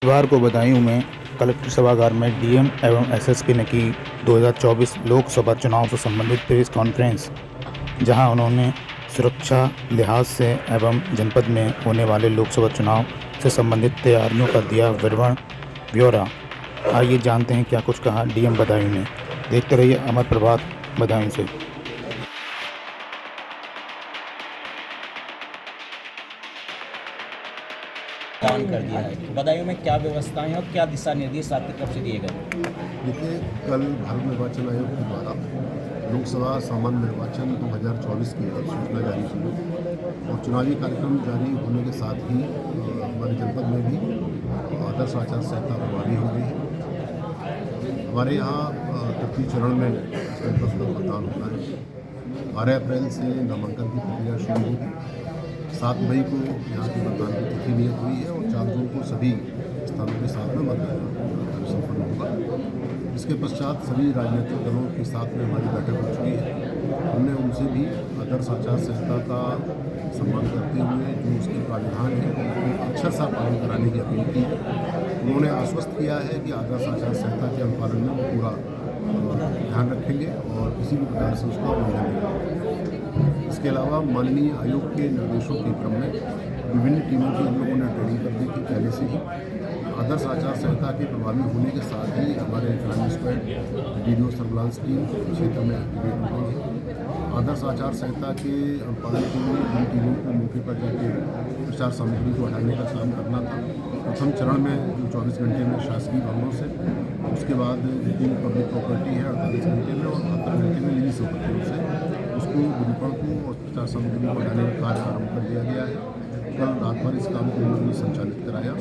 बुधवार को बदायूं में कलेक्ट्रेट सभागार में डीएम एवं एसएसपी ने की 2024 लोकसभा चुनाव से संबंधित प्रेस कॉन्फ्रेंस, जहां उन्होंने सुरक्षा लिहाज से एवं जनपद में होने वाले लोकसभा चुनाव से संबंधित तैयारियों का दिया विवरण ब्यौरा। आइए जानते हैं क्या कुछ कहा डीएम बदायूं ने। देखते रहिए अमर प्रभात बदायूं से। दान कर दिया है। बदायूं में क्या व्यवस्थाएं हैं और क्या दिशा निर्देश आपकी तरफ से दिए गए? देखिए, कल भारत निर्वाचन आयोग के द्वारा लोकसभा सामान्य निर्वाचन 2024 की अधिसूचना जारी की और चुनावी कार्यक्रम जारी होने के साथ ही हमारे जनपद में भी आदर्श आचार संहिता प्रभावी हो गई है। हमारे यहाँ तृतीय चरण में जनपद का मतदान होना है। 12 अप्रैल से नामांकन की प्रक्रिया शुरू होगी। 7 मई को यहाँ की मतदान की तिथि नियत हुई है और 4 जून को सभी स्थानों के साथ में मतदान संपन्न होगा। इसके पश्चात सभी राजनीतिक दलों के साथ में हमारी बैठक हो चुकी है। हमने उनसे भी आदर्श आचार संहिता का सम्मान करते हुए जो उसके प्राविधान है उनको अक्षर सा पालन कराने की अपील की। उन्होंने आश्वस्त किया है कि आदर्श आचार संहिता के अनुपालन में वो पूरा ध्यान रखेंगे और किसी भी प्रकार से उसका उल्लंघन नहीं करेंगे। इसके अलावा माननीय आयोग के निर्देशों के क्रम में विभिन्न टीमों की हम लोगों ने ट्रेनिंग कर दी थी पहले से ही। आदर्श आचार संहिता के प्रभावी होने के साथ ही हमारे crime squad video surveillance team क्षेत्र में एक्टिवेट हो गई है। आदर्श आचार संहिता के पालन के लिए इन टीमों को मौके पर जाकर प्रचार सामग्री को हटाने का काम करना था। प्रथम चरण में जो 24 घंटे में शासकीय भवनों से, उसके बाद जितनी पब्लिक प्रॉपर्टी है 48 घंटे में और 72 घंटे में निजी संपत्तियों से उसको विरूपण को और प्रचार सामग्री को हटाने का कार्य आरम्भ कर दिया गया है। कल रात भर इस काम को उन्होंने संचालित कराया।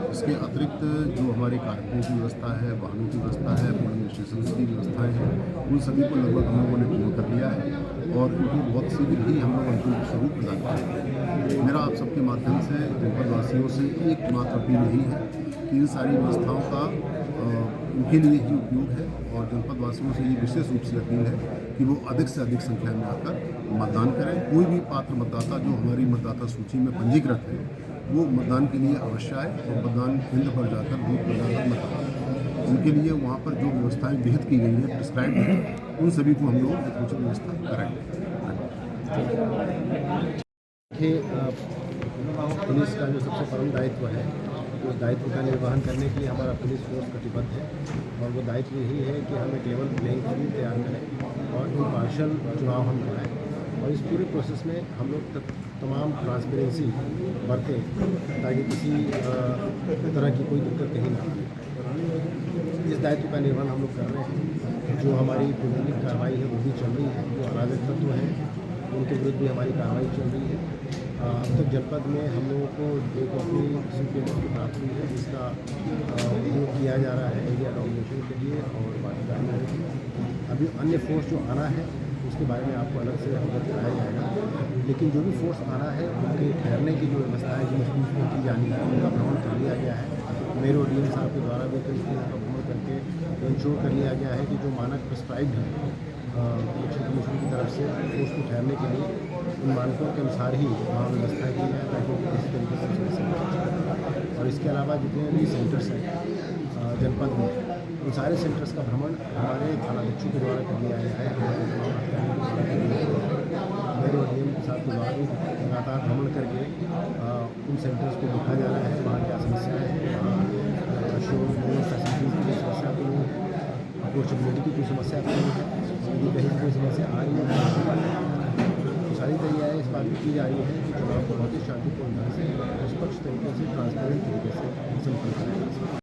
इसके अतिरिक्त जो हमारे कारकों की व्यवस्था है, वाहनों की व्यवस्था है, पोलिंग स्टेशन की व्यवस्थाएँ हैं, उन सभी को लगभग हम लोगों ने पूर्ण कर लिया है और इनको बहुत शीघ्र ही हम लोग अंतिम स्वरूप प्रदान करेंगे। मेरा आप सबके माध्यम से जनपदवासियों से एकमात्र अपील यही है कि इन सारी व्यवस्थाओं का उनके लिए ही उपयोग है और जनपदवासियों से ये विशेष रूप से अपील है कि वो अधिक से अधिक संख्या में आकर मतदान करें। कोई भी पात्र मतदाता जो हमारी मतदाता सूची में पंजीकृत है वो मतदान के लिए अवश्य आए और मतदान केंद्र पर जाकर बूथ पर जाकर मतदान। उनके लिए वहाँ पर जो व्यवस्थाएं विहित की गई हैं, प्रिस्क्राइब हैं, उन सभी को हम लोग यथोचित व्यवस्था करेंगे। पुलिस का जो सबसे परम दायित्व है, उस दायित्व का निर्वहन करने के लिए हमारा पुलिस फोर्स प्रतिबद्ध है और वो दायित्व यही है कि हम एक लेवल प्लेइंग फील्ड तैयार करें और इम्पार्शियल चुनाव हम कराएं और इस पूरे प्रोसेस में हम लोग तमाम ट्रांसपेरेंसी बरतें ताकि किसी तरह की कोई दिक्कत कहीं ना आए। इस दायित्व का निर्वहन हम लोग कर रहे हैं। जो हमारी प्रशासनिक कार्रवाई है वो भी चल रही है। जो अराजक तत्व हैं उनके विरुद्ध भी हमारी कार्रवाई चल रही है। अब तक जनपद में हम लोगों को एक अपनी सीपीएम की प्राप्त हुई है जिसका उपयोग किया जा रहा है एरिया डोमिनेशन के लिए और बाकी कार्यों के लिए। अभी अन्य फोर्स जो आना है उसके बारे में आपको अलग से अवगत कराया जाएगा, लेकिन जो भी फोर्स आना है उनके ठहरने की जो व्यवस्था है, जो मजबूत में की जानी है, उनका भ्रमण कर लिया गया है। मेयर और डीएम साहब के द्वारा भी कई चीज़ों का भ्रमण करके इंश्योर कर लिया गया है कि जो मानक प्रिस्क्राइब्ड है इलेक्शन कमीशन की तरफ से फोर्स को ठहरने के लिए उन मानकों के अनुसार ही वहाँ व्यवस्था की जाए ताकि किसी तरीके से समस्या। और इसके अलावा जितने भी सेंटर्स हैं जनपद में, उन सारे सेंटर्स का भ्रमण हमारे थानाध्यक्षों के द्वारा कर लिया गया है। मेरे और डीएम के साथ द्वारा भी लगातार भ्रमण करके उन सेंटर्स को देखा जा रहा है, वहाँ क्या समस्या है, फैसिलिटीज़ की समस्या तो नहीं है, अप्रोचेबिलिटी की कोई समस्या तो नहीं है, यदि कहीं कोई समस्या आ रही है तो सारी तैयारियाँ इस बात की जा रही है कि चुनाव को बहुत ही शांतिपूर्ण ढंग से निष्पक्ष तरीके से ट्रांसपेरेंट तरीके से संपन्न करें।